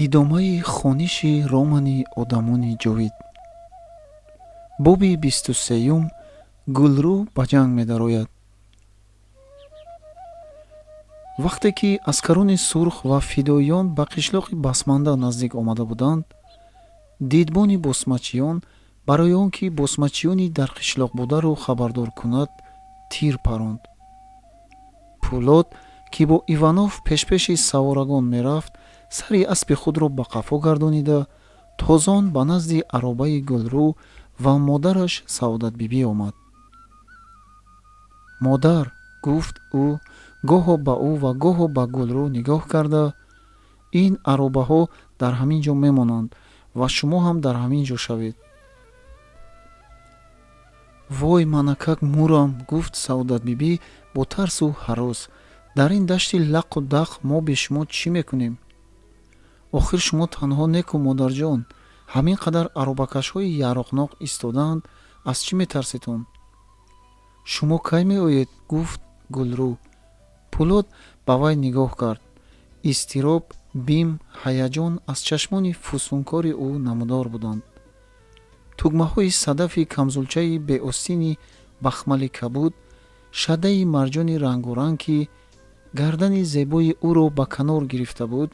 идомаи хониши романи одамони ҷовид. боби 23 гулрӯ ба ҷанг медарояд. вақте ки аскарони сурх ва фидоиён ба қишлоқи басманда наздик омада буданд, дидбони босмачиён барои он ки босмачиёни дар қишлоқ бударо хабардор кунад, тир паронд. пӯлод ки бо иванов пешпеши саворагон мерафт, сари аспи худро ба қафо гардонида тозон ба назди аробаи гулрӯ ва модараш саодатбибӣ омад. модар, гуфт ӯ, гоҳо ба ӯ ва гоҳо ба гулрӯ нигоҳ карда, ин аробаҳо дар ҳамин ҷо мемонанд ва шумо ҳам дар ҳамин ҷо шавед. вой манакак мурам, гуфт саодатбибӣ бо тарсу ҳарос, дар ин дашти лақу дақ мо бе шумо чӣ мекунем? охир шумо танҳо неку модарҷон, ҳамин қадар аробакашҳои яроқноқ истодаанд, аз чӣ метарситон? шумо кай меоед? гуфт гулрӯ. пӯлод ба вай нигоҳ кард. изтироб, бим, ҳаяҷон аз чашмони фусункори ӯ намудор буданд. тугмаҳои садафи камзулчаи беостини бахмали кабуд, шадаи марҷони рангоранг ки гардани зебои ӯро ба канор гирифта буд,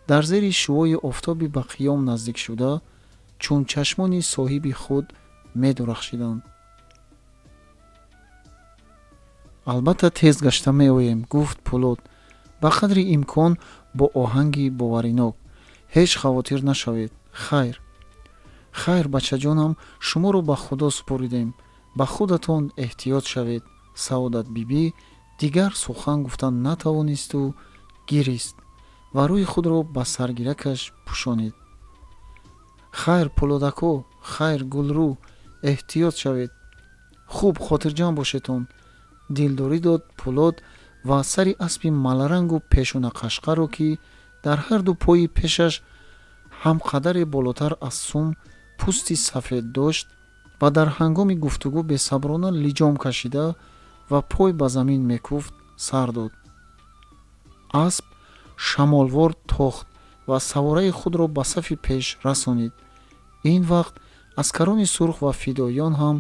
дар зери шуои офтоби ба қиём наздик шуда, чун чашмони соҳиби худ медурахшиданд. албатта тез гашта меоем, гуфт пӯлод, ба қадри имкон бо оҳанги боваринок. ҳеҷ хавотир нашавед. хайр, хайр, бачаҷонам, шуморо ба худо супоридем. ба худатон эҳтиёт шавед. саодатбибӣ дигар сухан гуфтан натавонисту гирист ва рӯи худро ба саргиракаш пӯшонид. хайр пӯлодако, хайр гулрӯ, эҳтиёт шавед. хуб хотирҷамъ бошедтон, дилдорӣ дод пӯлод ва сари аспи маларангу пешонақашқаро ки дар ҳарду пои пешаш ҳам қадаре болотар аз сум пӯсти сафед дошт ва дар ҳангоми гуфтугӯ бесаброна лиҷом кашида ва пой ба замин мекуфт, сар дод. асп шамолвор тохт ва савораи худро ба сафи пеш расонид. ин вақт аскарони сурх ва фидоиён ҳам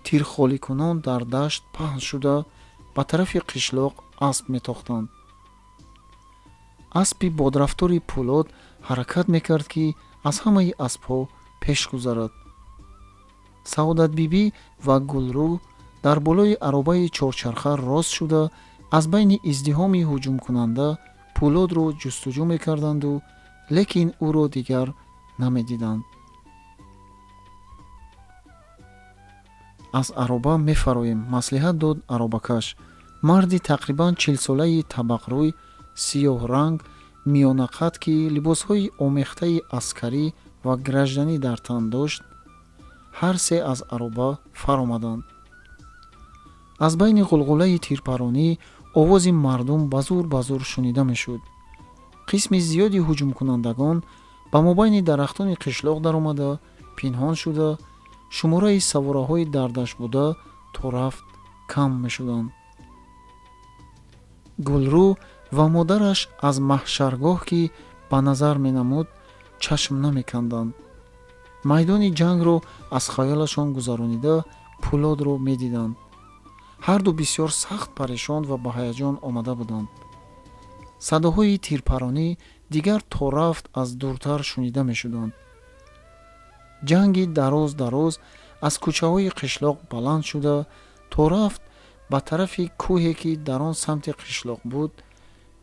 тирхоликунон дар дашт паҳн шуда ба тарафи қишлоқ асп метохтанд. аспи бодрафтори пӯлод ҳаракат мекард ки аз ҳамаи аспҳо пеш гузарад. саодатбибӣ ва гулрӯ дар болои аробаи чорчарха рост шуда аз байни издиҳоми ҳуҷумкунанда пӯлодро ҷустуҷӯ мекарданду лекин ӯро дигар намедиданд. аз ароба мефароем, маслиҳат дод аробакаш. марди тақрибан 40-солаи табақрӯй, сиёҳранг, миёнақад ки либосҳои омехтаи аскарӣ ва гражданӣ дар тан дошт, ҳар се аз ароба фаромаданд. аз байни ғулғулаи тирпаронӣ овози мардум ба зур шунида мешуд. қисми зиёди ҳуҷумкунандагон ба мобайни дарахтони қишлоқ даромада, пинҳон шуда, шумораи савораҳои дар дашт буда то рафт кам мешуданд. гулрӯ ва модараш аз маҳшаргоҳ ки ба назар менамуд, чашм намеканданд. майдони ҷангро аз хаёлашон гузаронида пӯлодро медиданд. ҳарду бисёр сахт парешон ва ба ҳаяҷон омада буданд. садоҳои тирпаронӣ дигар то рафт аз дуртар шунида мешуданд. ҷанги дароз аз кӯчаҳои қишлоқ баланд шуда то рафт ба тарафи кӯҳе ки дар он самти қишлоқ буд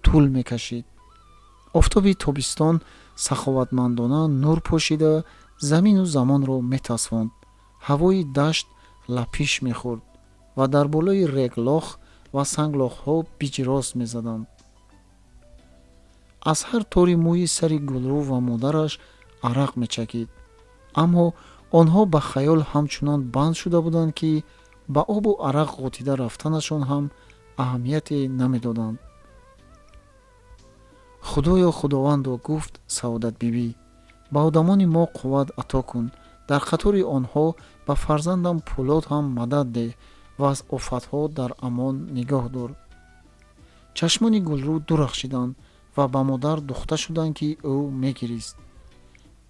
тӯл мекашид. офтоби тобистон саховатмандона нур пошида замину замонро метасвонд. ҳавои дашт лапиш мехӯрд ва дар болои реглох ва санглохҳо биҷрост мезаданд. аз ҳар тори мӯи сари гулрӯ ва модараш арақ мечакид, аммо онҳо ба хаёл ҳамчунон банд шуда буданд ки ба обу арақ ғотида рафтанашон ҳам аҳамияте намедоданд. худоё худовандо, гуфт саодатбибӣ, ба одамони мо қувват ато кун, дар қатори онҳо ба фарзандам пӯлод ҳам мадад деҳ ва аз офатҳо дар амон нигоҳ дор. чашмони гулрӯ дурахшиданд ва ба модар духта шуданд, ки ӯ мегирист.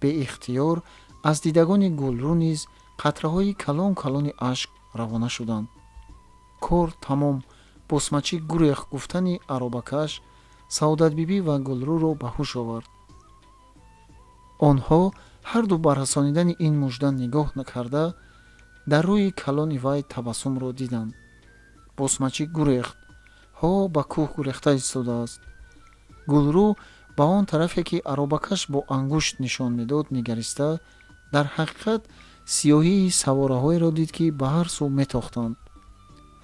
беихтиёр аз дидагони Гулрӯ низ қатраҳои калон калони ашк равона шуданд. кор тамом. босмачӣ гурех гуфтани аробакаш Саодатбибӣ ва Гулрӯро ба ҳуш овард. онҳо ҳарду ба расонидани ин мужда нигоҳ накарда, дар рӯи калони вай табассумро диданд. босмачӣ гурехт. ҳо ба кӯҳ гурехта истодааст. Гулрӯ ба он тарафе, ки аробакаш бо ангушт нишон медод, нигариста, дар ҳақиқат сиёҳии савораҳоеро дид, ки ба ҳар су метохтанд.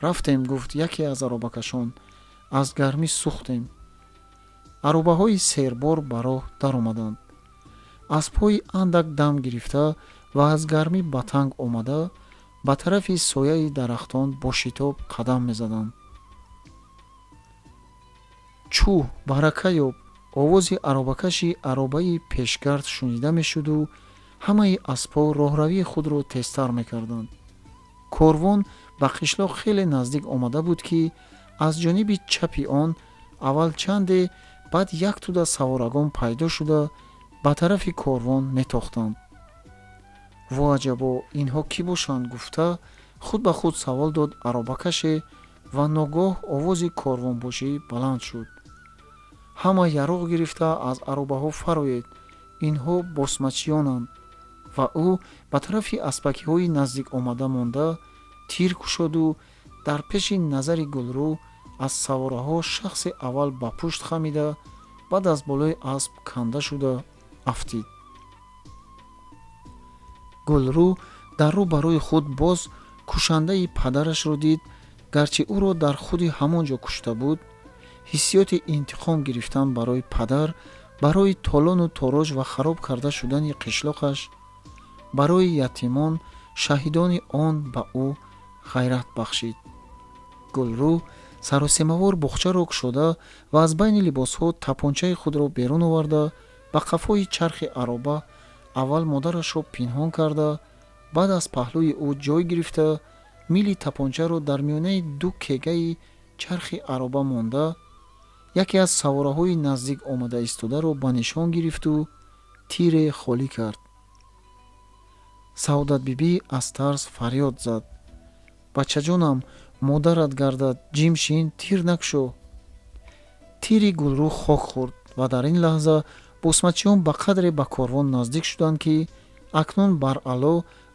рафтем, гуфт яке аз аробакашон, аз гармӣ сӯхтем. аробаҳои сербор ба роҳ даромаданд. аспҳои андак дам гирифта ва аз гармӣ ба танг омада, ба тарафи сояи дарахтон бо шитоб қадам мезаданд. чӯ, барака ёб! овози аробакаши аробаи пешгард шунида мешуду ҳамаи аспҳо роҳравии худро тезтар мекарданд. корвон ба қишлоқ хеле наздик омада буд, ки аз ҷониби чапи он аввал чанде, баъд як тӯда саворагон пайдо шуда ба тарафи корвон метохтанд. во аҷабо, инҳо кӣ бошанд? гуфта худ ба худ савол дод аробакаше ва ногоҳ овози корвонбошӣ баланд шуд. ҳама яроқ гирифта аз аробаҳо фароед, инҳо босмачиёнанд. ва ӯ ба тарафи аспакиҳои наздик омада монда тир кушоду дар пеши назари Гулрӯ аз савораҳо шахси аввал ба пушт хамида, баъд аз болои асп канда шуда афтид. Гулрӯ дар рӯ ба рӯи худ боз кушандаи падарашро дид. гарчи ӯро дар худи ҳамон ҷо кушта буд, ҳиссиёти интиқом гирифтан барои падар, барои толону тороҷ ва хароб карда шудани қишлоқаш, барои ятимон, шаҳидони он ба ӯ ғайрат бахшид. Гулрӯ саросемавор бухчаро кушода ва аз байни либосҳо тапончаи худро берун оварда, ба қафои чархи ароба аввал модарашро пинҳон карда, баъд аз паҳлӯи ӯ ҷой гирифта, мили тапончаро дар миёнаи ду кегаи чархи ароба монда, яке аз савораҳои наздик омада истодаро ба нишон гирифту тире холӣ кард. Саодатбибӣ аз тарс фарёд зад. бачаҷонам, модарат гардад, ҷим шин, тир накушо. тири Гулрӯ хок хӯрд ва дар ин лаҳза босмачиён ба қадре ба корвон наздик шуданд, ки акнун бар ало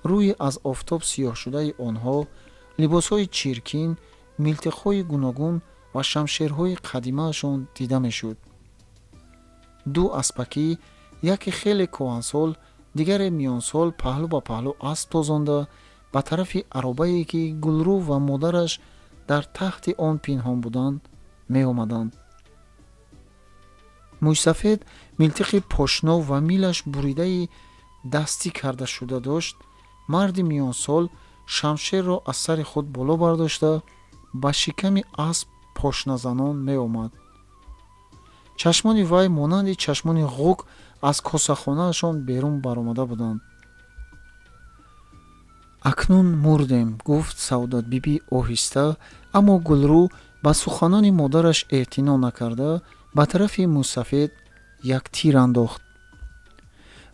рӯи аз офтоб сиёҳшудаи онҳо, либосҳои чиркин, милтиқҳои гуногун ва шамшерҳои қадимаашон дида мешуд. ду аспакӣ, яке хеле кӯҳансол, дигаре миёнсол, паҳлӯ ба паҳлӯ асп тозонда ба тарафи аробае, ки Гулрӯ ва модараш дар таҳти он пинҳон буданд, меомаданд. мӯйсафед милтиқи пошнов ва милаш буридаи дастӣ карда шуда дошт. марди миёнсол шамшерро аз сари худ боло бардошта ба шиками асп пошназанон меомад. чашмони вай монанди чашмони ғук аз косахонаашон берун баромада буданд. акнун мурдем, гуфт Саодатбибӣ оҳиста, аммо Гулрӯ ба суханони модараш эътино накарда, ба тарафи мӯйсафед як тир андохт.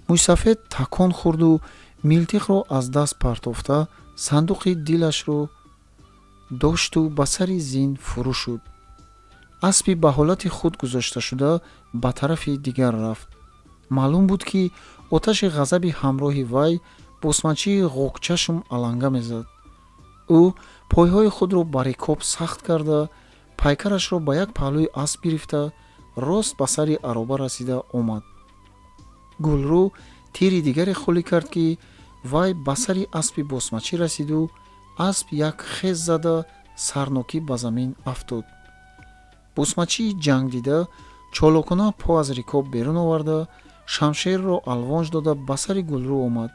мӯйсафед такон хӯрду милтиқро аз даст партофта, сандуқи дилашро дошту ба сари зин фурӯ шуд. аспи ба ҳолати худ гузошташуда ба тарафи дигар рафт. маълум буд, ки оташи ғазаби ҳамроҳи вай босмачии ғуқчашум аланга мезад. ӯ пойҳои худро ба рикоб сахт карда, пайкарашро ба як паҳлӯи асп гирифта, рост ба сари ароба расида омад. Гулрӯ тири дигаре холӣ кард, ки вай ба сари аспи босмачӣ расиду асп як хез зада сарнокӣ ба замин афтод. босмачии ҷангдида чолокона по аз рикоб берун оварда, шамшерро алвонҷ дода ба сари Гулрӯ омад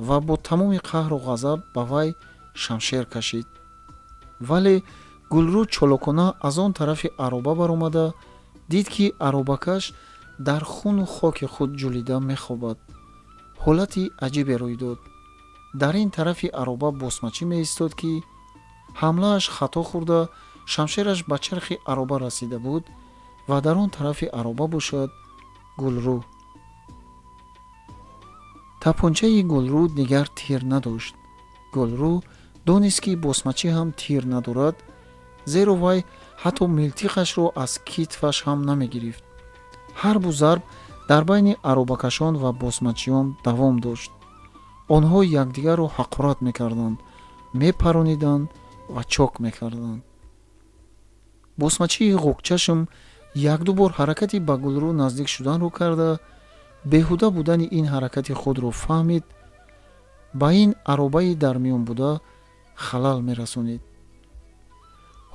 ва бо тамоми қаҳру ғазаб ба вай шамшер кашид. вале Гулрӯ чолокона аз он тарафи ароба баромада, дид, ки аробакаш дар хуну хоки худ ҷулида мехобад. ҳолати аҷибе рӯй дод. дар ин тарафи ароба босмачӣ меистод, ки ҳамлааш хато хӯрда, шамшераш ба чархи ароба расида буд ва дар он тарафи ароба бошад Гулрӯ. тапончаи Гулрӯ дигар тир надошт. Гулрӯ донист ки босмачӣ ҳам тир надорад, зеро вай ҳатто милтиқашро аз китфаш ҳам намегирифт. ҳарбу зарб дар байни аробакашон ва босмачиён давом дошт. онҳо якдигарро ҳақорат мекарданд, мепарониданд ва чок мекарданд. босмачии ғӯкчашм якду бор ҳаракати ба Гулрӯ наздик шуданро карда, беҳуда будани ин ҳаракати худро фаҳмид, ба ин аробаи дар миён буда халал мерасонид.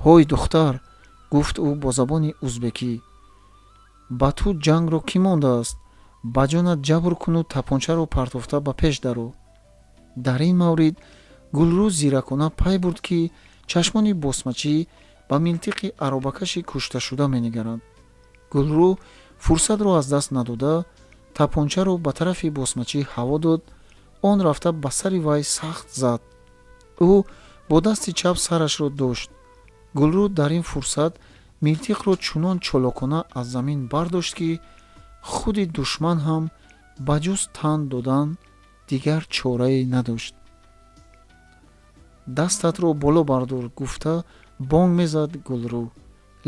ҳой духтар, гуфт ӯ бо забони узбекӣ, ба ту ҷангро кӣ мондааст? ба ҷонат ҷабр куну тапончаро партофта ба пеш даро. дар ин маврид Гулрӯ зиракона пай бурд ки чашмони босмачӣ ба милтиқи аробакаши кушташуда менигаранд. Гулрӯ фурсатро аз даст надода, тапончаро ба тарафи босмачӣ ҳаво дод, он рафта ба сари вай сахт зад. ӯ бо дасти чап сарашро дошт. Гулрӯ дар ин фурсат милтиқро чунон чолокона аз замин бардошт ки худи душман ҳам ба ҷуз тан додан дигар чорае надошт. дастатро боло бардор, гуфта бонг мезад Гулрӯ,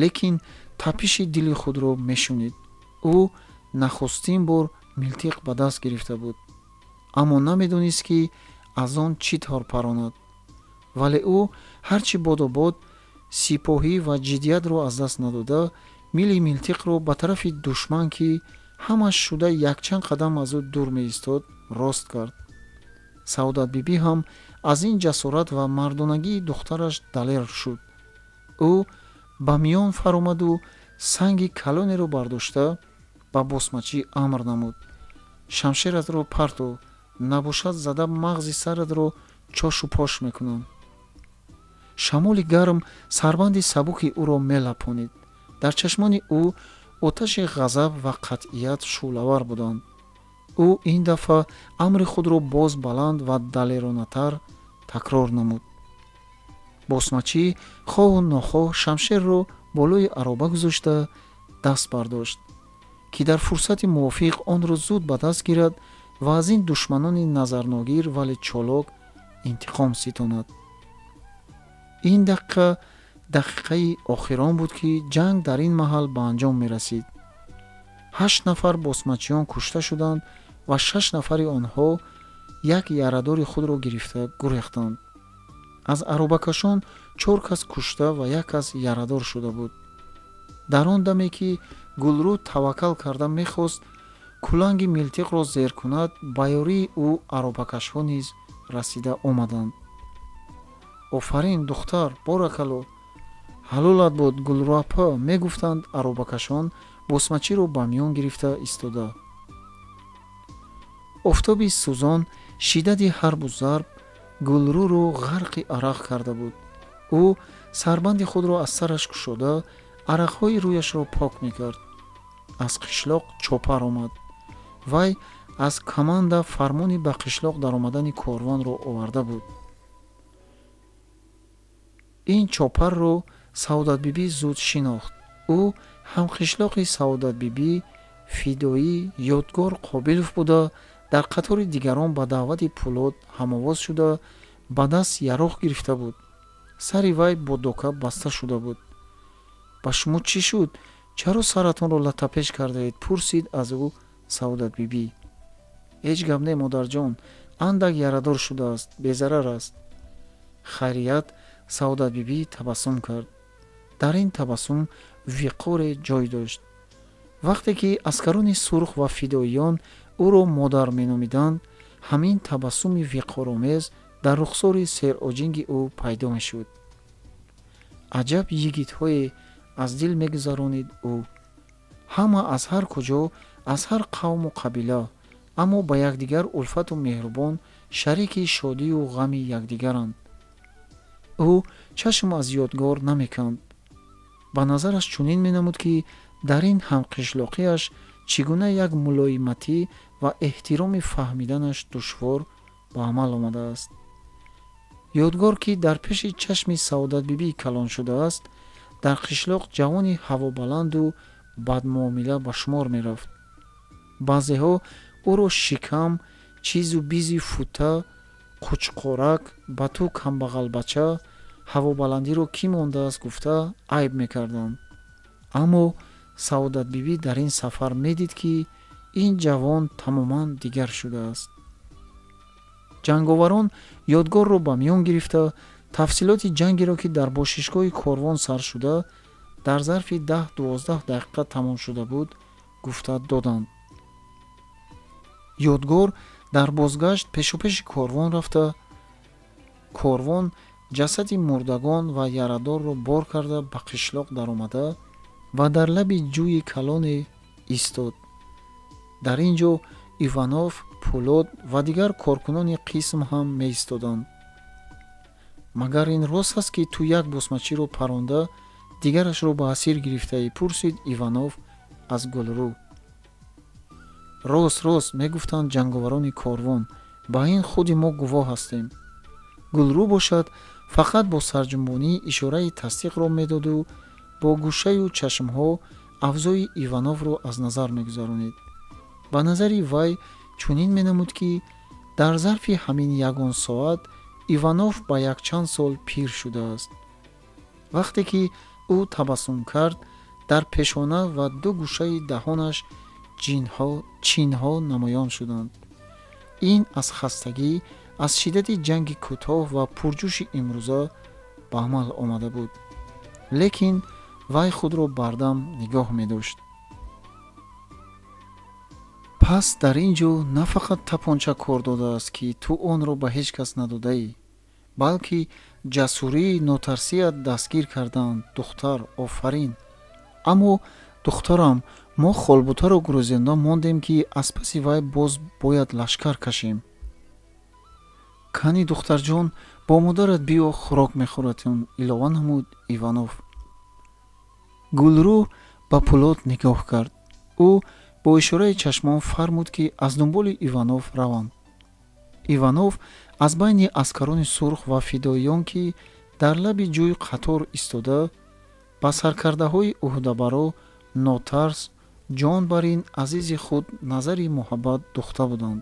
лекин тапиши дили худро мешунид. ӯ нахустин бор милтиқ ба даст гирифта буд, аммо намедонист ки аз он чӣ тор паронад. вале ӯ ҳарчи бодобод сипоҳӣ ва ҷиддиятро аз даст надода, мили милтиқро ба тарафи душман, ки ҳамаш шуда якчанд қадам аз ӯ дур меистод, рост кард. Саодатбибӣ ҳам аз ин ҷасорат ва мардонагии духтараш далер шуд. ӯ ба миён фаромаду санги калонеро бардошта ба босмачӣ амр намуд: шамшератро партов, набошад зада мағзи саратро чошу пош мекунам. шамоли гарм сарбанди сабуки ӯро мелапонид. дар чашмони ӯ оташи ғазаб ва қатъият шӯлавар буданд. ӯ ин дафъа амри худро боз баланд ва далеронатар такрор намуд. босмачӣ хоҳу нохоҳ шамшерро болои ароба гузошта даст бардошт, ки дар фурсати мувофиқ онро зуд ба даст гирад ва аз ин душманони назарногир вале чолок интиқом ситонад. ин дақиқаи охирон буд, ки ҷанг дар ин маҳал ба анҷом мерасид. 8 нафар босмачиён кушта шуданд ва 6 нафари онҳо як ярадори худро гирифта гурехтанд. аз аробакашон 4 кас кушта ва 1 кас ярадор шуда буд. дар он даме ки Гулрӯ таваккал карда мехост куланги милтиқро зер кунад, ба ёрии ӯ аробакашҳо низ расида омаданд. офарин духтар, боракалло, ҳалолат бод Гулрӯ апа, мегуфтанд аробакашон босмачиро ба миён гирифта истода. офтоби сӯзон шиддати ҳарбу зарб Гулрӯро ғарқи арақ карда буд. ӯ сарбанди худро аз сараш кушода, арақҳои рӯяшро пок мекард. аз қишлоқ чопар омад. вай аз команда фармони ба қишлоқ даромадани корвонро оварда буд. ин чопарро Саодатбибӣ зуд шинохт. ӯ ҳамқишлоқи Саодатбибӣ Фидоӣ Ёдгор Қобилов буда, дар қатори дигарон ба даъвати Пӯлод ҳамовоз шуда ба даст яроқ гирифта буд. сари вай бо дока баста шуда буд. ба шумо чӣ шуд? чаро саратонро латапеш кардаед? пурсид аз ӯ Саодатбибӣ. ҳеҷ гап не модарҷон, андак ярадор шудааст, безарар аст. хайрият, Саодатбибӣ табассум кард. дар ин табассум виқоре ҷой дошт. вақте ки аскарони сурх ва фидоиён ӯро модар меномиданд, ҳамин табассуми виқоромез дар рухсори сероҷинги ӯ пайдо мешуд. аҷаб йигитҳое аз дил мегузаронид ӯ. ҳама аз ҳар куҷо, аз ҳар қавму қабила, аммо ба якдигар улфату меҳрубон, шарики шодию ғами якдигаранд. ӯ чашм аз ёдгор намеканд. ба назараш чунин менамуд, ки дар ин ҳамқишлоқиаш чӣ гуна як мулоиматӣ ва эҳтироми фаҳмиданаш душвор ба амал омадааст. ёдгор, ки дар пеши чашми Саодатбибӣ калон шудааст, дар қишлоқ ҷавони ҳавобаланду бадмуомила ба шумор мерафт. баъзеҳо ӯро шикам, чизу бизи фута, қучқорак, ба ту камбағалбача, ҳавобаландиро кӣ мондааст гуфта айб мекарданд. аммо саодатбибӣ дар ин сафар медид ки ин ҷавон тамоман дигар шудааст. ҷанговарон ёдгорро ба миён гирифта тафсилоти ҷангеро ки дар бошишгоҳи корвон сар шуда дар зарфи 10-12 дақиқа тамом шуда буд гуфта доданд. ёдгор дар бозгашт пешопеши корвон рафта, корвон ҷасади мурдагон ва ярадорро бор карда ба қишлоқ даромада ва дар лаби ҷӯи калоне истод. дар ин ҷо Иванов, Пулод ва дигар коркунони қисм ҳам меистоданд. магар ин рост аст ки ту як босмачиро паронда дигарашро ба асир гирифтаӣ? пурсид Иванов аз Гулрӯ. рост мегуфтанд ҷанговарони корвон, ба ин худи мо гувоҳ ҳастем. Гулрӯ бошад фақат бо сарҷунбонӣ ишораи тасдиқро медоду бо гӯшаю чашмҳо авзои Ивановро аз назар мегузаронид. ба назари вай чунин менамуд ки дар зарфи ҳамин ягон соат Иванов ба якчанд сол пир шудааст. вақте ки ӯ табассум кард, дар пешона ва ду гӯшаидаҳонаш чинҳо намоён шуданд. ин аз хастагӣ, аз шиддати ҷанги кӯтоҳ ва пурҷӯши имрӯза ба амал омада буд. лекин вай худро бардам нигоҳ медошт. пас дар ин ҷо на фақат тапонча кор додааст ки ту онро ба ҳеҷ кас надодаӣ, балки ҷасурии нотарсият дастгир кардаанд. духтар, офарин. аммо духтарам, мо холбутаро гурӯзанда мондем ки аз паси вай боз бояд лашкар кашем. кани духтарҷон, бо модарат биё, хӯрок мехӯратем, илова намуд Иванов. Гулрӯ ба Пулод нигоҳ кард. ӯ бо ишораи чашмон фармуд ки аз дунболи Иванов раванд. Иванов аз байни аскарони сурх ва фидоиён ки дар лаби ҷӯй қатор истода, ба саркардаҳои ӯҳдабаро, нотарс, ҷон бар ин азизи худ назари муҳаббат духта буданд.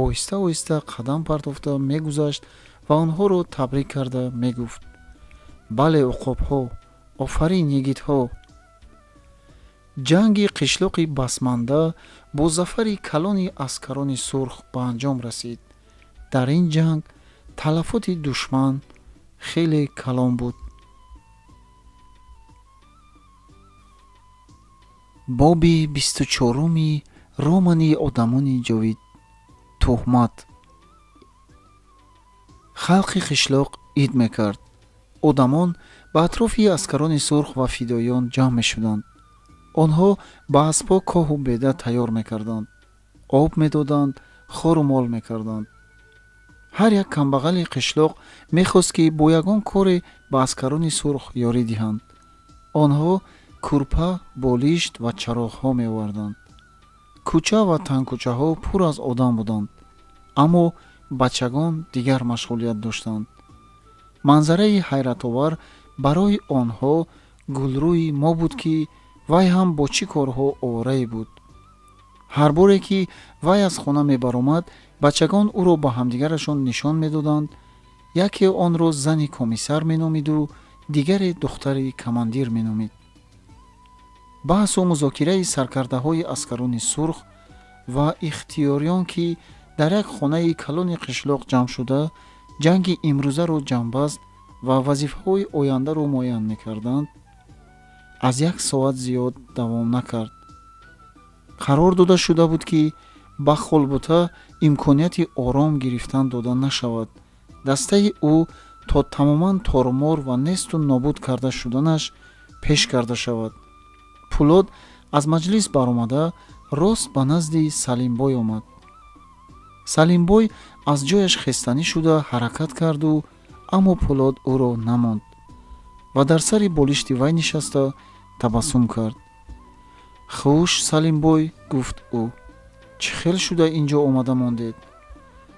оҳиста оҳиста қадам партофта мегузашт ва онҳоро табрик карда мегуфт: бале уқобҳо, офарин йигитҳо. ҷанги қишлоқи басманда бо зафари калони аскарони сурх ба анҷом расид. дар ин ҷанг талафоти душман хеле калон буд. боби 24 романи одамони ҷовид. тӯҳмат. халқи қишлоқ ид мекард. одамон ба атрофи аскарони сурх ва фидоиён ҷамъ мешуданд. онҳо ба аспҳо коҳу беда тайёр мекарданд, об медоданд, хору мол мекарданд. ҳар як камбағали қишлоқ мехост ки бо ягон коре ба аскарони сурх ёрӣ диҳанд. онҳо курпа, болишт ва чароғҳо меоварданд. кӯча ва танкӯчаҳо пур аз одам буданд, аммо бачагон дигар машғулият доштанд. манзараи ҳайратовар барои онҳо Гулрӯи мо буд ки вай ҳам бо чӣ корҳо овораӣ буд. ҳар боре ки вай аз хона мебаромад, бачагон ӯро ба ҳамдигарашон нишон медоданд. яке онро зани комиссар меномиду дигаре духтари командир меномид. баҳсу музокираи саркардаҳои аскарони сурх ва ихтиёриён ки дар як хонаи калони қишлоқ ҷамъ шуда ҷанги имрӯзаро ҷамъбаст ва вазифаҳои ояндаро муайян мекарданд, аз 1 соат зиёд давом накард. қарор дода шуда буд ки ба холбута имконияти ором гирифтан дода нашавад. дастаи ӯ то тамоман торумор ва несту нобуд карда шуданаш пеш карда шавад. Пулод аз маҷлис баромада рост ба назди Салимбой омад. Салимбой аз ҷояш хестанӣ шуда ҳаракат карду, аммо Пулод ӯро намонд ва дар сари болишти вай нишаста табассум кард. хуш, Салимбой, гуфт ӯ, чӣ хел шуда ин ҷо омада мондед?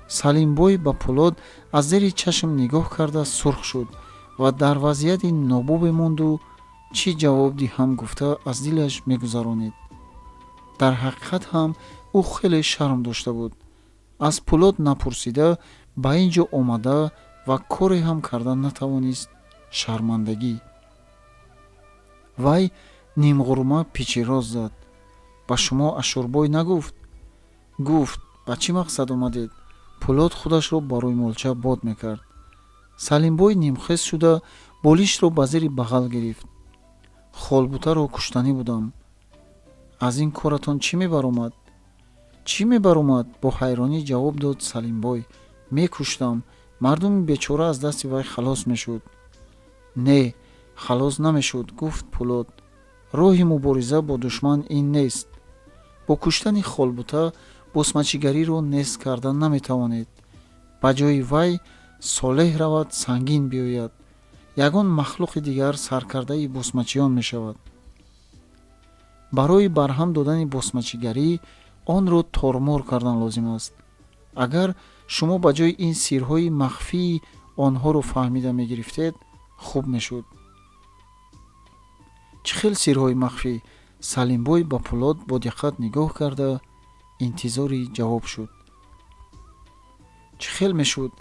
Салимбой ба Пулод аз зери чашм нигоҳ карда сурх шуд ва дар вазъияти нобубе монду чӣ ҷавоб диҳам гуфта аз дилаш мегузаронид. дар ҳақиқат ҳам ӯ хеле шарм дошта буд. аз Пулод напурсида ба ин ҷо омада ва коре ҳам карда натавонист. шармандагӣ. вай нимғурма пичи рост зад. ба шумо Ашурбой нагуфт? гуфт ба чӣ мақсад омадед? Пулод худашро ба рӯи молча бод мекард. Салимбой нимхез шуда болишро ба зери бағал гирифт. холбутаро куштанӣ будам. аз ин коратон чӣ мебаромад? чӣ мебаромад? бо ҳайронӣ ҷавоб дод Салимбой. мекуштам. мардуми бечора аз дасти вай халос мешуд. не, халос намешуд, гуфт Пулод. роҳи мубориза бо душман ин нест. бо куштани холбута босмачигариро нест кардан наметавонед. ба ҷои вай солеҳ равад, сангин биёяд. ягон махлуқи дигар саркардаи босмачиён мешавад. барои барҳам додани босмачигарӣ онро тормор кардан лозим аст. агар шумо ба ҷои ин сирҳои махфии онҳоро фаҳмида мегирифтед, хуб мешуд. чӣ хел сирҳои махфӣ? Салимбой ба Пулод бо диққат нигоҳ карда интизори ҷавоб шуд. чӣ хел мешуд?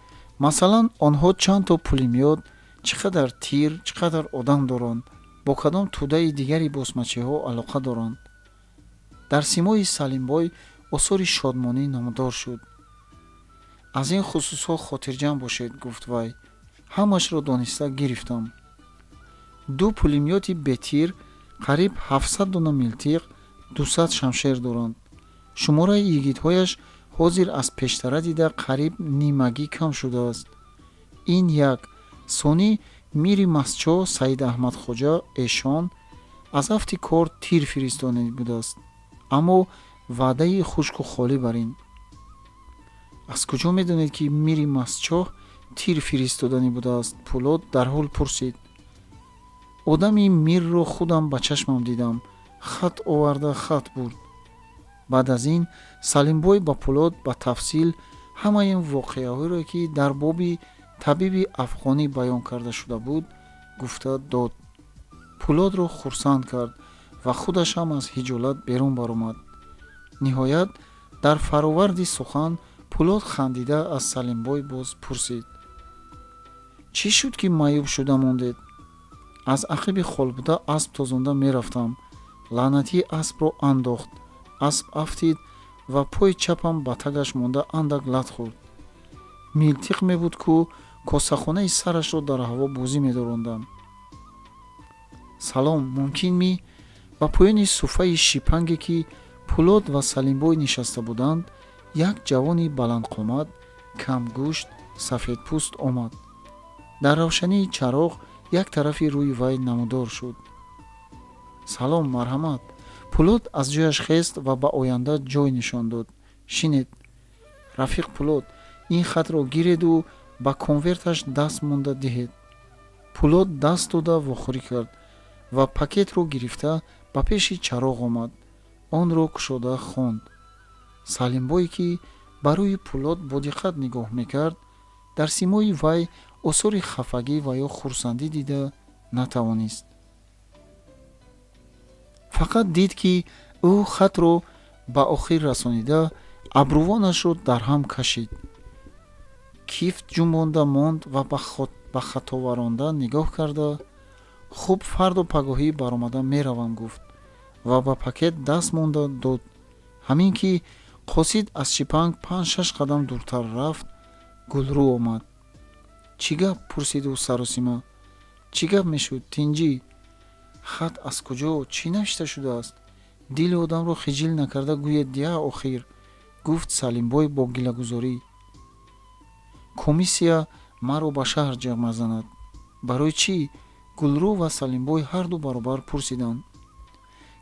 масалан, онҳо чандто пулемёт, чӣ қадар тир, чӣ қадар одам доранд, бо кадом тӯдаи дигари босмачиҳо алоқа доранд. дар симои Салимбой осори шодмонӣ намудор шуд. аз ин хусусҳо хотирҷам бошед, гуфт вай. ҳамашро дониста гирифтам. 2 пулемёти бетир қариб 700 дона милтиқ, 200 шамшер доранд. шумораи йигитҳояш ҳозир аз пештара дида қариб нимагӣ кам шудааст. ин як. сонӣ, мири Масчо Саид Аҳмадхоҷа эшон аз афти кор тир фиристода будааст, аммо ваъдаи хушку холӣ бар ин. аз куҷо медонед ки мири Масчоҳ тир фиристодани будааст? Пулод дар ҳол пурсид. одами мирро худам ба чашмам дидам. хат оварда хат бурд. баъд аз ин Салимбой ба Пулод ба тафсил ҳамаи воқеаҳоро ки дар боби табиби афғонӣ баён карда шуда буд, гуфта дод. Пулодро хурсанд кард ва худаш ҳам аз ҳиҷолат берун баромад. ниҳоят дар фароварди сухан Пулод хандида аз Салимбой боз пурсид. чӣ шуд ки маъюб шуда мондед? аз ақиби холбута асп тозонда мерафтам. лаънатӣ аспро андохт. асп афтид ва пои чапам ба тагаш монда андак лат хӯрд. милтиқ мебуд ку косахонаи сарашро дар ҳаво бозӣ медорондам. салом, мумкин ми? ба поёни суфаи шипанге ки Пулод ва Салимбой нишаста буданд, як ҷавони баландқомат, камгӯшт, сафедпӯст омад. дар равшании чароғ як тарафи рӯи вай намудор шуд. салом, марҳамат. Пулод аз ҷояш хест ва ба оянда ҷой нишон дод. шинед, рафиқ Пулод, ин хатро гиреду ба конверташ даст монда диҳед. Пулод даст дода вохӯрӣ кард ва пакетро гирифта ба пеши чароғ омад. онро кушода хонд. Салимбой ки ба рӯи Пулод бо диққат нигоҳ мекард, дар симои вай осори хафагӣ ва ё хурсандӣ дида натавонист. фақат дид ки ӯ хатро ба охир расонида абрувонашро дар ҳам кашид. кифт ҷумбонда монд ва ба хатоваронда нигоҳ карда, хуб, фарду пагоҳӣ баромада меравам, гуфт ва ба пакет даст монда дод. ҳамин ки қосид аз шипанг 5-6 қадам дуртар рафт, Гулрӯ омад. чӣ гап? пурсиду саросима. чӣ гап мешуд, тинҷӣ? хат аз куҷо? чӣ навишта шудааст? дили одамро хиҷил накарда гӯед я охир, гуфт Салимбой бо гилагузорӣ. комиссия маро ба шаҳр ҷамъ мезанад. барои чӣ? Гулрӯ ва Салимбой ҳарду баробар пурсиданд.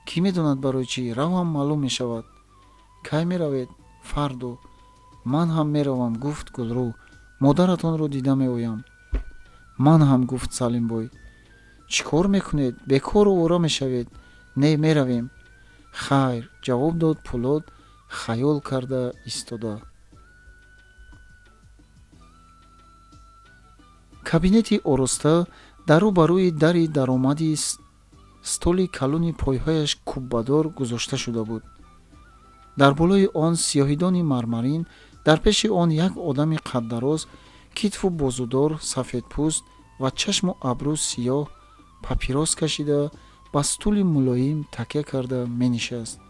кӣ медонад барои чӣ? равам маълум мешавад. кай меравед? фарду. ман ҳам меравам, гуфт Гулрӯ. модаратонро дида меоям. ман ҳам, гуфт Салимбой. чӣ кор мекунед? бекор овора мешавед. не, меравем. хайр, ҷавоб дод Пулод хаёл карда истода. кабинети ороста дару ба рӯи дари даромади столи калони пойҳояш куббадор гузошта шуда буд. дар болои он сиёҳидони мармарин, дар пеши он як одами қаддароз, китву бозудор, сафедпӯст ва чашму абру сиёҳ папирос кашида ба стули мулоим такя карда менишаст.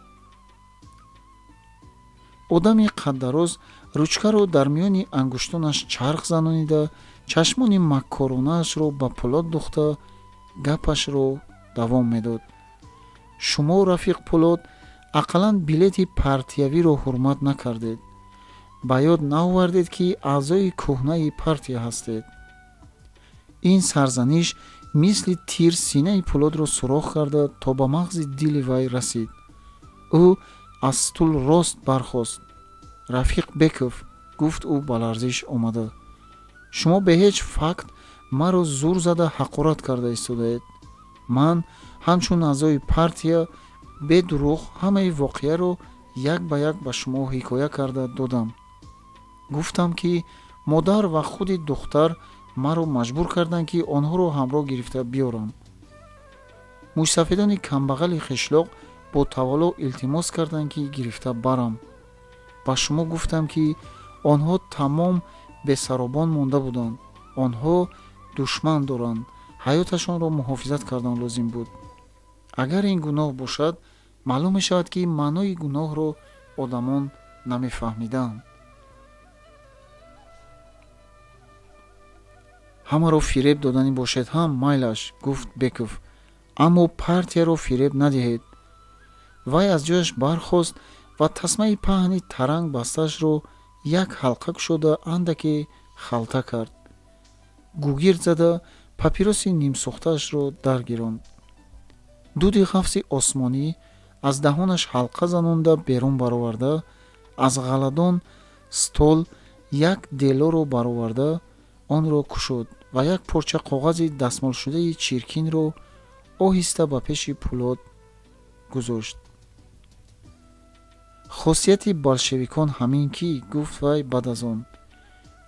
одами қаддароз ручкаро дар миёни ангуштонаш чарх занонида, чашмони маккоронаашро ба Пулот духта, гапашро давом медод. шумо, рафиқ Пулот, ақаллан билети партиявиро ҳурмат накардед. ба ёд наовардед ки аъзои кӯҳнаи партия ҳастед. ин сарзаниш мисли тир синаи Пулотро сурох карда то ба мағзи дили вай расид. ӯ аз стул рост бархост. рафиқ Беков, гуфт ӯ ба ларзиш омада, шумо бе ҳеҷ факт маро зур зада ҳақорат карда истодаед. ман ҳамчун аъзои партия бе дурӯғ ҳамаи воқеаро як ба як ба шумо ҳикоя карда додам. гуфтам ки модар ва худи духтар маро маҷбур карданд ки онҳоро ҳамроҳ гирифта биёрам. мӯйсафедони камбағали қишлоқ бо тавалло илтимос карданд ки гирифта барам. ба шумо гуфтам ки онҳо тамом бесаробон монда буданд. онҳо душман доранд. ҳаёташонро муҳофизат кардан лозим буд. агар ин гуноҳ бошад, маълум мешавад ки маънои гуноҳро одамон намефаҳмиданд. ҳамаро фиреб додани бошед ҳам майлаш, гуфт Беков, аммо партияро фиреб надиҳед. вай аз ҷояш бархост ва тасмаи паҳни таранг бастаашро як ҳалқа кушода андаке халта кард. гугирд зада папироси нимсӯхтаашро даргиронд. дуди ғафси осмонӣ аз даҳонаш ҳалқа занонда берун бароварда, аз ғаладон стол як делоро бароварда, онро кушод ва як порча коғази дастмолшудаи чиркинро оҳиста ба пеши Пулот гузошт. хосияти болшевикон ҳамин ки, гуфт вай баъд аз он,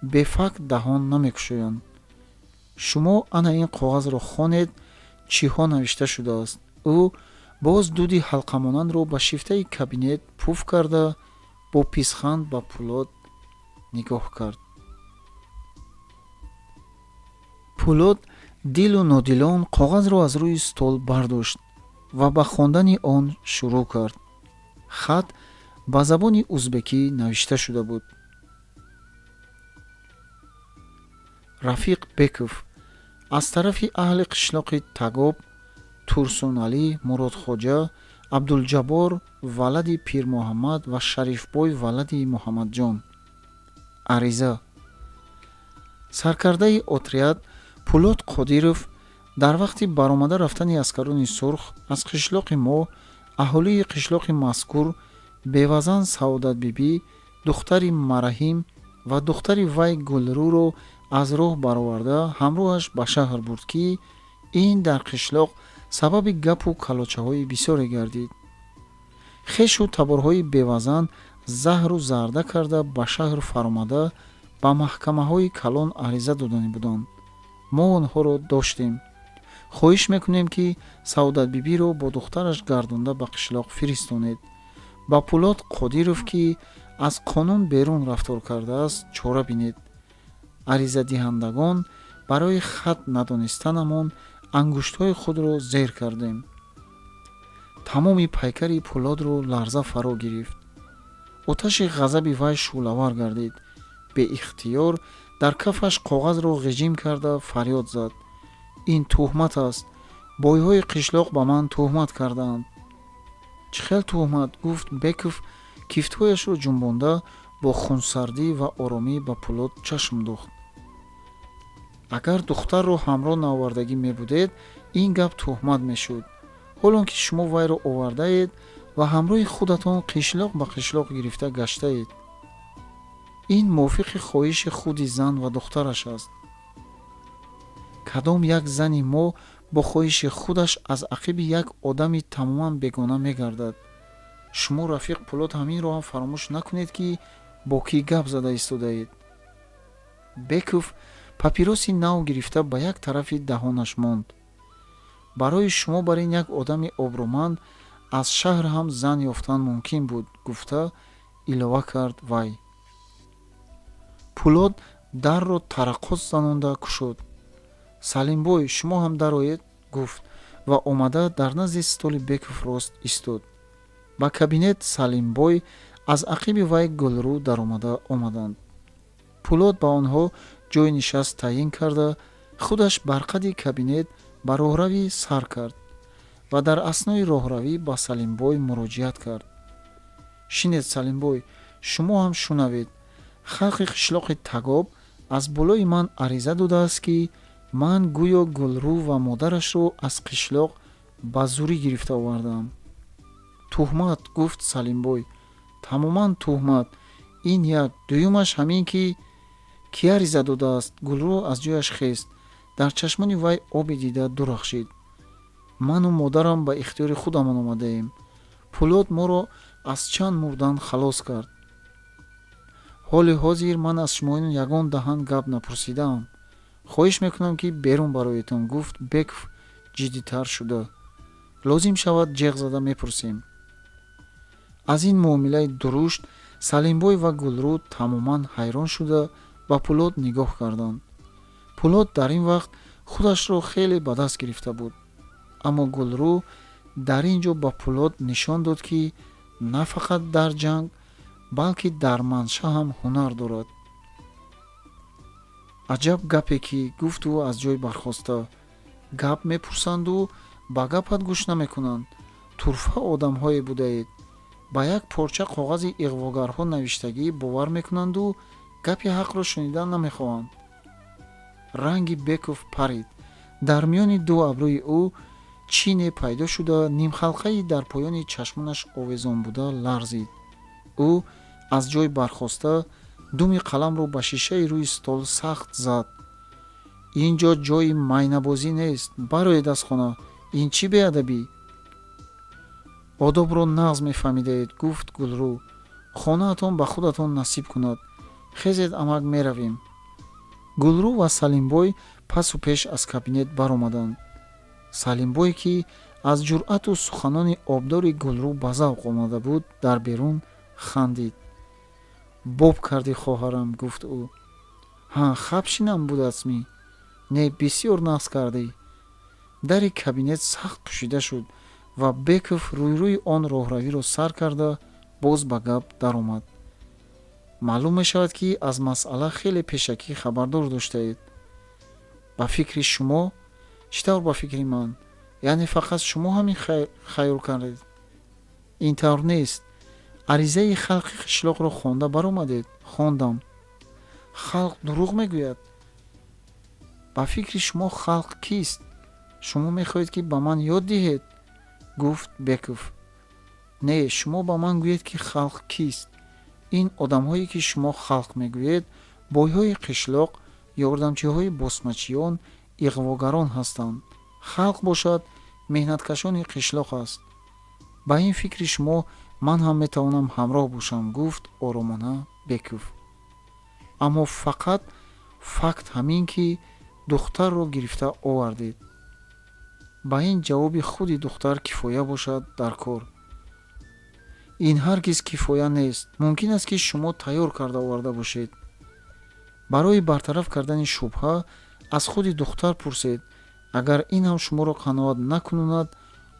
бефакт даҳон намекушоянд. шумо ана ин коғазро хонед, чиҳо навишта шудааст. ӯ боз дуди ҳалқамонандро ба шифтаи кабинет пуф карда, бо писханд ба Пулот нигоҳ кард. Пулот дилу нодилон коғазро аз рӯи стол бардошт ва ба хондани он шурӯъ кард. хат ба забони узбекӣ навишта шуда буд. рафиқ Беков аз тарафи аҳли қишлоқи Тагоб, Турсуналӣ, Муродхоҷа, Абдулҷаббор валади Пирмуҳаммад ва Шарифбой валади Муҳаммадҷон. ариза. саркардаи отряд Пулот Қодиров дар вақти баромада рафтани аскарони сурх аз қишлоқи мо, аҳолии қишлоқи мазкур бевазан Саодатбибӣ, духтари Мараҳим ва духтари вай Гулрӯро аз роҳ бароварда ҳамроҳаш ба шаҳр бурд ки ин дар қишлоқ сабаби гапу калочаҳои бисёре гардид. хешу таборҳои бевазан заҳру зарда карда ба шаҳр фаромада ба маҳкамаҳои калон ариза додани буданд. мо онҳоро доштем. хоҳиш мекунем ки Саодатбибиро бо духтараш гардонда ба қишлоқ фиристонед. ба Пулот Қодиров ки аз қонун берун рафтор кардааст чора бинед. аризадиҳандагон барои хат надонистанамон ангуштҳои худро зер кардем. тамоми пайкари Пулотро ларза фаро гирифт. оташи ғазаби вай шӯлавар гардид. беихтиёр дар кафаш коғазро ғиҷим карда фарёд зад. ин тӯҳмат аст. бойҳои қишлоқ ба ман тӯҳмат кардаанд. чӣ хел тӯҳмат? гуфт Беков кифтҳояшро ҷунбонда бо хунсардӣ ва оромӣ ба Пулот чашм духт. агар духтарро ҳамроҳ наовардагӣ мебудед, ин гап тӯҳмат мешуд. ҳолон ки шумо вайро овардаед ва ҳамроҳи худатон қишлоқ ба қишлоқ гирифта гаштаед. ин мувофиқи хоҳиши худи зан ва духтараш аст. кадом як зани мо бо хоҳиши худаш аз ақиби як одами тамоман бегона мегардад. шумо рафиқ Пулот ҳаминро ҳам фаромӯш накунед ки бо кӣ гап зада истодаед. Беков папироси нав гирифта ба як тарафи даҳонаш монд. барои шумо бар ин як одами обрӯманд аз шаҳр ҳам зан ёфтан мумкин буд, гуфта илова кард вай. Пулод дарро тараққос занонда кушод. Салимбой, шумо ҳам дароед, гуфт ва омада дар назди столи Беков рост истод. Ба кабинет Салимбой аз ақиби вай Гулрӯ даромада омаданд. Пулод ба онҳо ҷои нишаст таъин карда, худаш бар қади кабинет ба роҳравӣ сар кард ва дар аснои роҳравӣ ба Салимбой муроҷиат кард. Шинед Салимбой, шумо ҳам шунавед. Халқи қишлоқи Тагоб аз болои ман ариза додааст, ки ман гӯё Гулрӯ ва модарашро аз қишлоқ ба зурӣ гирифта овардаам. Туҳмат, гуфт Салимбой. Тамоман туҳмат. Ин як. Дуюмаш ҳамин, ки кӣ ариза додааст? Гулрӯ аз ҷояш хест. Дар чашмони вай оби дида дурахшид. ману модарам ба ихтиёри худамон омадаем. Пулод моро аз чанд мурдан халос кард. ҳоли ҳозир ман аз шумоин ягон даҳан гап напурсидаам. хоҳиш мекунам, ки берун бароятон, гуфт Беков ҷиддитар шуда. лозим шавад ҷеғ зада мепурсем. аз ин муомилаи дурушт Салимбой ва Гулрӯ тамоман ҳайрон шуда ба Пулод нигоҳ карданд. Пулод дар ин вақт худашро хеле ба даст гирифта буд. аммо Гулрӯ дар ин ҷо ба Пулод нишон дод, ки на фақат дар ҷанг, балки дар манша ҳам ҳунар дорад. аҷаб гапе ки, гуфт ӯ аз ҷой бархоста. гап мепурсанду ба гапат гӯш намекунанд. турфа одамҳое будаед. ба як порча коғази иғвогарҳо навиштагӣ бовар мекунанду гапи ҳақро шунидан намехоҳанд. ранги Беков парид. дар миёни ду абрӯи ӯ чине пайдо шуда, нимхалқаи дар поёни чашмонаш овезон буда ларзид. ӯ аз ҷой бархоста думи қаламро ба шишаи рӯи стол сахт зад. ин ҷо ҷои майнабозӣ нест. бароед аз хона. ин чӣ беадабӣ? одобро нағз мефаҳмидаед, гуфт Гулрӯ. хонаатон ба худатон насиб кунад. хезед амак меравем. Гулрӯ ва Салимбой пасу пеш аз кабинет баромаданд. Салимбой, ки аз ҷуръату суханони обдори Гулрӯ ба завқ омада буд, дар берун хандид. боб кардӣ хоҳарам, гуфт ӯ. ҳа, хабшинам будацмӣ. не, бисёр нағз кардӣ. дари кабинет сахт пӯшида шуд ва Беков рӯйрӯи он роҳравиро сар карда боз ба гап даромад. маълум мешавад, ки аз масъала хеле пешакӣ хабардор доштаед. ба фикри шумо? чӣ тавр ба фикри ман? яъне фақат шумо ҳамин хаёл кардед? ин тавр нест. аризаи халқи қишлоқро хонда баромадед? хондам. халқ дурӯғ мегӯяд. ба фикри шумо халқ кист? шумо мехоҳед, ки ба ман ёд диҳед? гуфт Беков. не, шумо ба ман гӯед, ки халқ кист. ин одамҳое, ки шумо халқ мегӯед, бойҳои қишлоқ, ёрдамчиҳои босмачиён, иғвогарон ҳастанд. халқ бошад, меҳнаткашони қишлоқ аст. ба ин фикри шумо ман ҳам метавонам ҳамроҳ бошам, гуфт оромона Беков. аммо фақат факт ҳамин, ки духтарро гирифта овардед. ба ин ҷавоби худи духтар кифоя бошад дар кор. ин ҳаргиз кифоя нест. мумкин аст, ки шумо тайёр карда оварда бошед. барои бартараф кардани шубҳа аз худи духтар пурсед. агар ин ҳам шуморо қаноат накунонад,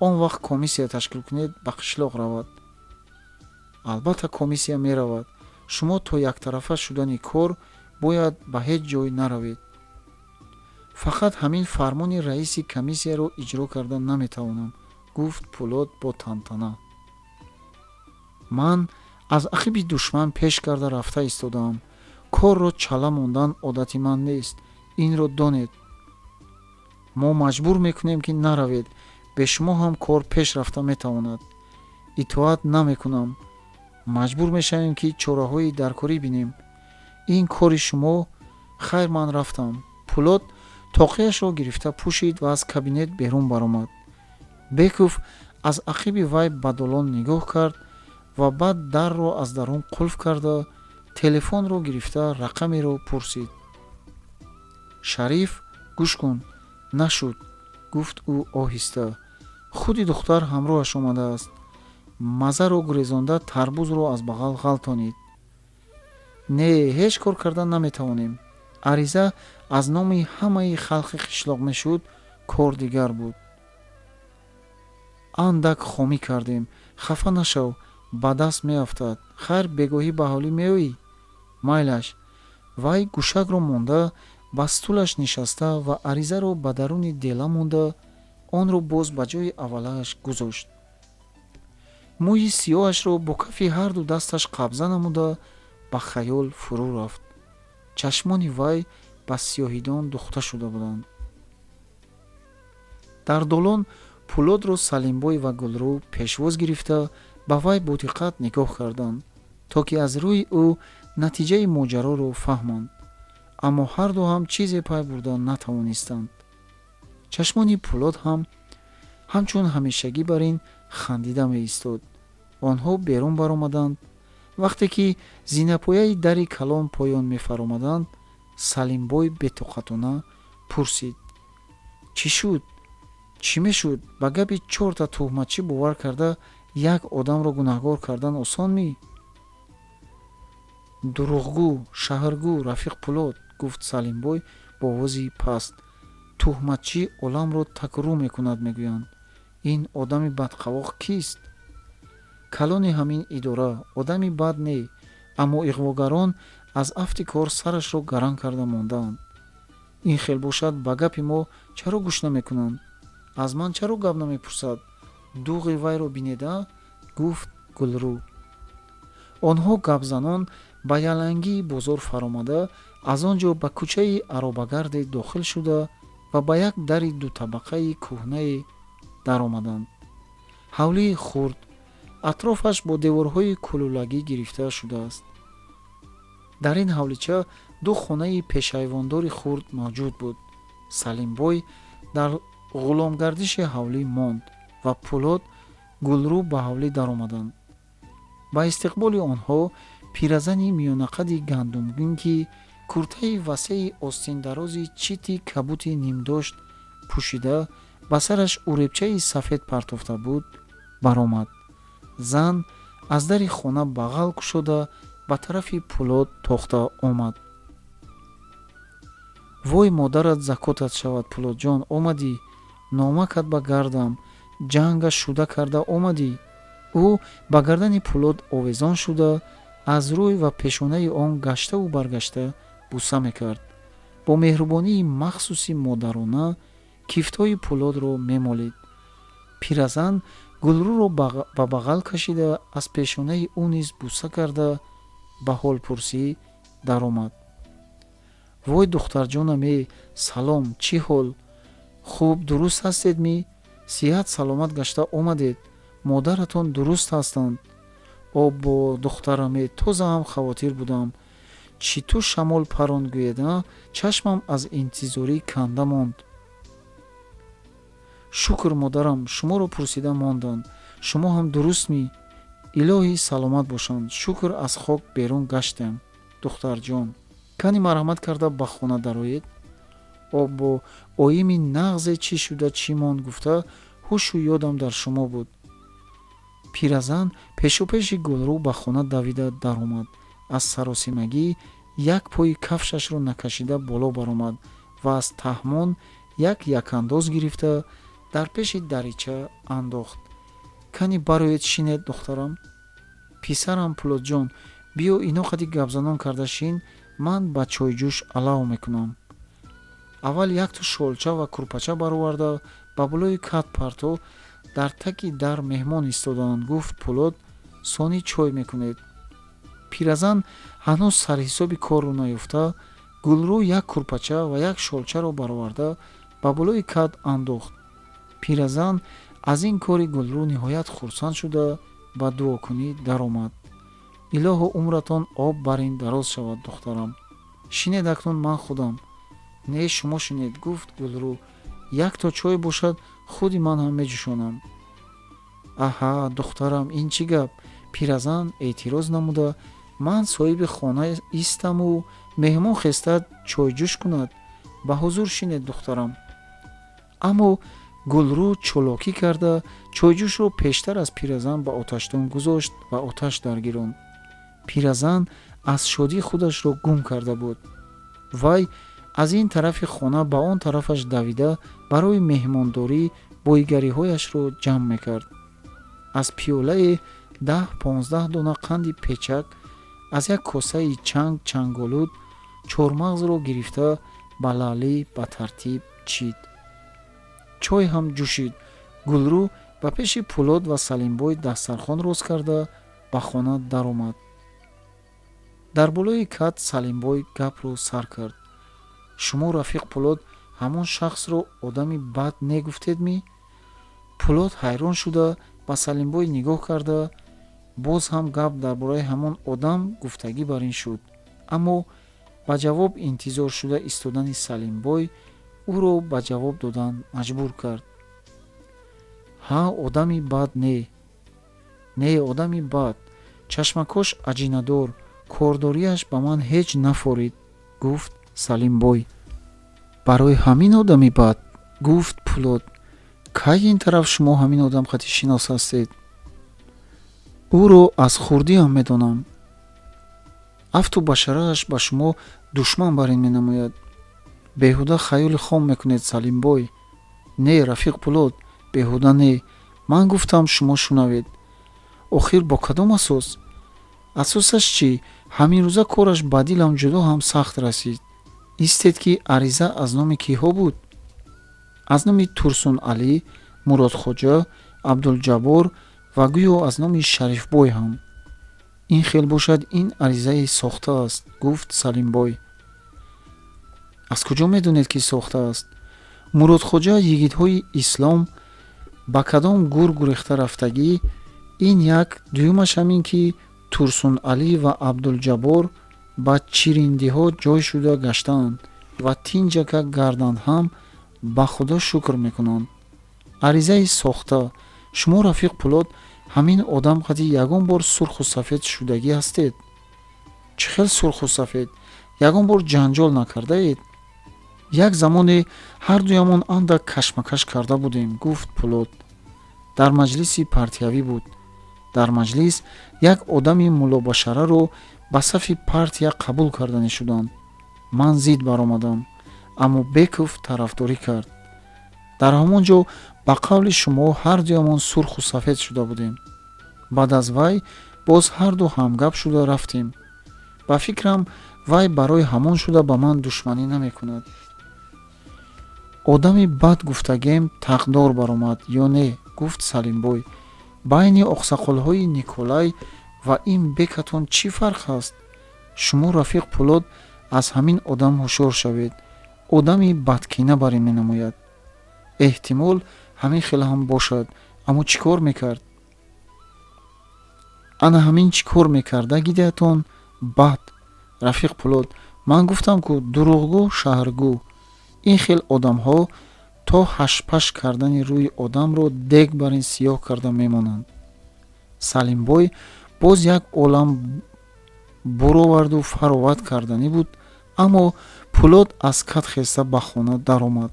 он вақт комиссия ташкил кунед, ба қишлоқ равад. албатта комиссия меравад. шумо то яктарафа шудани кор бояд ба ҳеҷ ҷой наравед. фақат ҳамин фармони раиси комиссияро иҷро карда наметавонам, гуфт Пулод бо тантана. ман аз ақиби душман пеш карда рафта истодаам. корро чала мондан одати ман нест. инро донед. мо маҷбур мекунем, ки наравед. бе шумо ҳам кор пеш рафта метавонад. итоат намекунам. маҷбур мешавем, ки чораҳои даркорӣ бинем. ин кори шумо. хайр, ман рафтам. Пулод тоқияшро гирифта пӯшид ва аз кабинет берун баромад. Беков аз ақиби вай ба долон нигоҳ кард ва баъд дарро аз дарун қулф карда, телефонро гирифта рақамеро пурсид. шариф, гӯш кун. нашуд. гуфт ӯ оҳиста. худи духтар ҳамроҳаш омадааст. мазаро гурезонда тарбузро аз бағал ғалтонид. не, ҳеҷ кор кардан наметавонем. ариза аз номи ҳамаи халқи қишлоқ мешуд, кор дигар буд. андак хомӣ кардем. хафа нашав, ба даст меафтад. хайр бегоҳӣ ба ҳолӣ меоӣ? майлаш. вай гӯшакро монда, ба стулаш нишаста ва аризаро ба даруни дела монда, онро боз ба ҷои аввалааш гузошт. мӯи сиёҳашро бо кафи ҳарду дасташ қабза намуда ба хаёл фурӯ рафт. чашмони вай ба сиёҳидон духта шуда буданд. дар долон Пулодро Салимбой ва Гулрӯ пешвоз гирифта ба вай бодиққат нигоҳ карданд, то ки аз рӯи ӯ натиҷаи моҷароро фаҳманд. аммо ҳарду ҳам чизе пай бурда натавонистанд. чашмони Пулод ҳам ҳамчун ҳамешагӣ бар ин хандида меистод. онҳо берун баромаданд. вақте ки зинапояи дари калон поён мефаромаданд, Салимбой бетоқатона пурсид: чӣ шуд? чӣ мешуд? ба гапи чорта тӯҳматчӣ бовар карда як одамро гунаҳгор кардан осон ми? дурӯғгӯ, шаҳргӯ, рафиқ Пулод, гуфт Салимбой бо овози паст. тӯҳматчӣ оламро такрӯ мекунад мегӯянд. ин одами бадқавоқ кист? калони ҳамин идора, одами бад не, аммо иғвогарон аз афти кор сарашро гаран карда мондаанд. ин хел бошад, ба гапи мо чаро гӯш намекунанд? аз ман чаро гап намепурсад? дуғи вайро бинеда? гуфт Гулрӯ. онҳо гапзанон ба ялангии бозор фаромада, аз он ҷо ба кӯчаи аробагарде дохил шуда ва ба як дари дутабақаи кӯҳнае даромаданд. ҳавлии хурд, атрофаш бо деворҳои кулулагӣ гирифта шудааст. дар ин ҳавлича ду хонаи пешайвондори хурд мавҷуд буд. Салимбой дар ғуломгардиши ҳавлӣ монд ва Пулод, Гулрӯ ба ҳавлӣ даромаданд. ба истиқболи онҳо пиразани миёнақади гандумгин, ки куртаи васеи остиндарози чити кабути нимдошт пӯшида, ба сараш уребчаи сафед партофта буд, баромад. зан аз дари хона бағал кушода ба тарафи Пулод тохта омад. вой модарат закотат шавад, Пулодҷон, омадӣ? номакат ба гардам, ҷангаш шуда карда омадӣ? ӯ ба гардани Пулод овезон шуда, аз рӯй ва пешонаи он гаштаву баргашта буса мекард. бо меҳрубонии махсуси модарона кифтҳои Пулодро мемолид. пиразан Гулрӯро ба бағал кашида, аз пешонаи ӯ низ буса карда, ба ҳолпурсӣ даромад. вой духтарҷонаме, салом, чӣ ҳол? хуб дуруст ҳастед ми? сиҳат саломат гашта омадед? модаратон дуруст ҳастанд? обо духтараме, тоза ҳам хавотир будам. чӣ ту шамол парон гӯеда, чашмам аз интизорӣ канда монд. шукр модарам, шуморо пурсида монданд. шумо ҳам дурустми? илоҳӣ саломат бошанд. шукр аз хок берун гаштем. духтарҷон, кани марҳамат карда ба хона дароед. обо оими нағзе чӣ шуда чӣ монд гуфта ҳушу ёдам дар шумо буд. пиразан пешупеши Гулрӯ ба хона давида даромад. аз саросимагӣ як пои кафшашро накашида боло баромад ва аз таҳмон як якандоз гирифта дар пеши дарича андохт. кани бароед шинед, духтарам? писарам Пулодҷон, биё иноқади гапзанон карда шин, ман ба чойҷӯш алав мекунам. аввал якту шолча ва курпача бароварда ба булои кат парто дар таки дар меҳмон истодаанд, гуфт Пулод. сонӣ чой мекунед? пиразан ҳанӯз сарҳисоби корро наёфта, Гулрӯ як курпача ва як шолчаро бароварда ба булои кат андохт. пиразан аз ин кори Гулрӯ ниҳоят хурсанд шуда ба дуокунӣ даромад. илоҳо умратон об бар ин дароз шавад, духтарам. шинед акнун ман худам. не, шумо шинед, гуфт Гулрӯ. як то чой бошад, худи ман ҳам меҷӯшонам. аҳа, духтарам, ин чӣ гап? пиразан эътироз намуда, ман соҳиби хона истаму меҳмон хестад чойҷӯш кунад. ба ҳузур шинед, духтарам. аммо гулрӯ чолокӣ карда чойҷӯшро пештар аз пиразан ба оташтон гузошт ва оташ даргиронд. пиразан аз шодӣ худашро гум карда буд. вай аз ин тарафи хона ба он тарафаш давида барои меҳмондорӣ бойгариҳояшро ҷамъ мекард. аз пиёлае 10-15 дона қанди печак, аз як косаи чанголуд чормағзро гирифта ба лаълӣ ба тартиб чид. чой ҳам ҷӯшид. гулрӯ ба пеши Пулод ва Салимбой дастархон рост карда ба хона даромад. дар болои кат Салимбой гапро сар кард. шумо рафиқ Пулод ҳамон шахсро одами бад негуфтедми? Пулод ҳайрон шуда ба Салимбой нигоҳ карда, боз ҳам гап дар бораи ҳамон одам гуфтагӣ бар ин шуд. аммо ба ҷавоб интизор шуда истодани Салимбой ӯро ба ҷавоб додан маҷбур кард. ҳа, одами бад не одами бад, чашмакош аҷинадор, кордориаш ба ман ҳеҷ нафорид, гуфт Салимбой. барои ҳамин одами бад, гуфт Пулод. кай ин тараф шумо ҳамин одам хати шинос ҳастед? ӯро аз хурдиам медонам. афту башарааш ба шумо душман бар ин менамояд. беҳуда хаёли хом мекунед Салимбой. не рафиқ Пулод, беҳуда не. ман гуфтам шумо шунавед. охир бо кадом асос? асосаш чӣ? ҳамирӯза кораш ба дилам ҷудо ҳам сахт расид. истед ки ариза аз номи киҳо буд? аз номи Турсун Алӣ, Муродхоҷа, Абдулҷаббор ва гӯё аз номи Шарифбой ҳам. ин хел бошад ин аризаи сохта аст, гуфт Салимбой. аз куҷо медонед ки сохта аст? Муродхоҷа йигитҳои ислом ба кадом гур гурехта рафтагӣ, ин як, дуюмаш ҳамин ки Турсун Алӣ ва Абдулҷаббор ба чириндиҳо ҷой шуда гаштаанд ва тинҷака гарданд ҳам ба худо шукр мекунанд. аризаи сохта. шумо рафиқ Пулод ҳамин одам қади ягон бор сурху сафед шудагӣ ҳастед? чӣ хел сурху сафед? ягон бор ҷанҷол накардаед? як замоне ҳардуямон андак кашмакаш карда будем, гуфт Пулод. дар маҷлиси партиявӣ буд. дар маҷлис як одами мулобашараро ба сафи партия қабул карда нишуданд. ман зид баромадам, аммо Беков тарафдорӣ кард. дар ҳамон ҷо ба қавли шумо ҳардуямон сурху сафед шуда будем. баъд аз вай боз ҳарду ҳамгап шуда рафтем. ба фикрам вай барои ҳамон шуда ба ман душманӣ намекунад. одами бад гуфтагем тақдор баромад ё не, гуфт Салимбой. байни оқсақолҳои Николай ва ин бекатон чӣ фарқ ҳаст? шумо рафиқ Пулод аз ҳамин одам ҳушёр шавед. одами бадкина бар ин менамояд. эҳтимол ҳамин хел ҳам бошад, аммо чӣ кор мекард? ана ҳамин чӣ кор мекарда гидеятон бад. рафиқ Пулод, ман гуфтам ку дурӯғгӯ шаҳргӯ. ин хел одамҳо то ҳашпаш кардани рӯи одамро дег бар ин сиёҳ карда мемонанд. Салимбой боз як олам буроварду фароват карданӣ буд, аммо Пулод аз кат хеста ба хона даромад.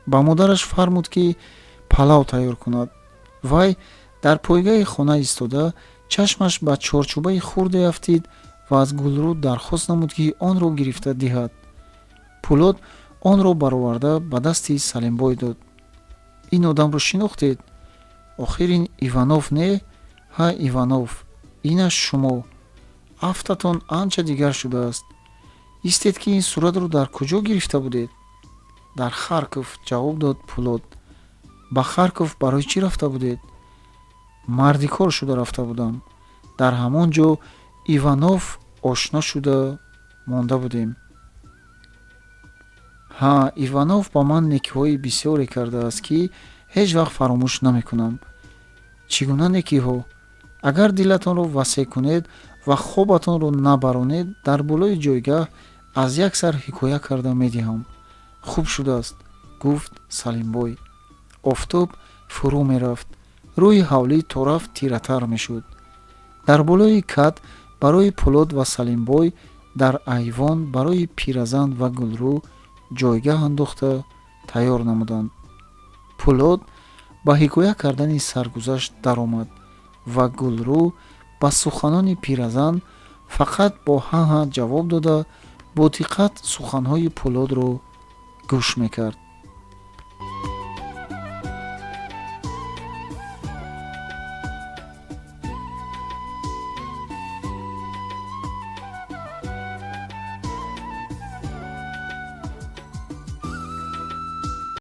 ба модараш фармуд ки палав тайёр кунад. вай дар пойгаи хона истода чашмаш ба чорчӯбаи хурде афтид ва аз Гулрӯ дархост намуд ки онро гирифта диҳад. Пулод онро бароварда ба дасти Салимбой дод. ин одамро шинохтед? охир ин Иванов не? ҳа, Иванов. инаш шумо. афтатон анча дигар шудааст. истед ки ин суратро дар куҷо гирифта будед? дар Харков, ҷавоб дод Пулод. ба Харков барои чӣ рафта будед? марди кор шуда рафта будам. дар ҳамон ҷо Иванов ошно шуда монда будем. ҳа, Иванов ба ман некиҳои бисёре кардааст ки ҳеҷ вақт фаромӯш намекунам. чӣ гуна некиҳо? агар дилатонро васеъ кунед ва хобатонро набаронед, дар болои ҷойгаҳ аз як сар ҳикоя карда медиҳам. хуб шудааст, гуфт Салимбой. офтоб фурӯ мерафт. рӯи ҳавлӣ то рафт тиратар мешуд. дар болои кат барои Пулод ва Салимбой, дар айвон барои пиразанд ва Гулрӯ ҷойгаҳ андохта тайёр намуданд. Пулод ба ҳикоя кардани саргузашт даромад ва Гулрӯ ба суханони пиразан фақат бо ҳа ҷавоб дода бо диққат суханҳои Пулодро гӯш мекард.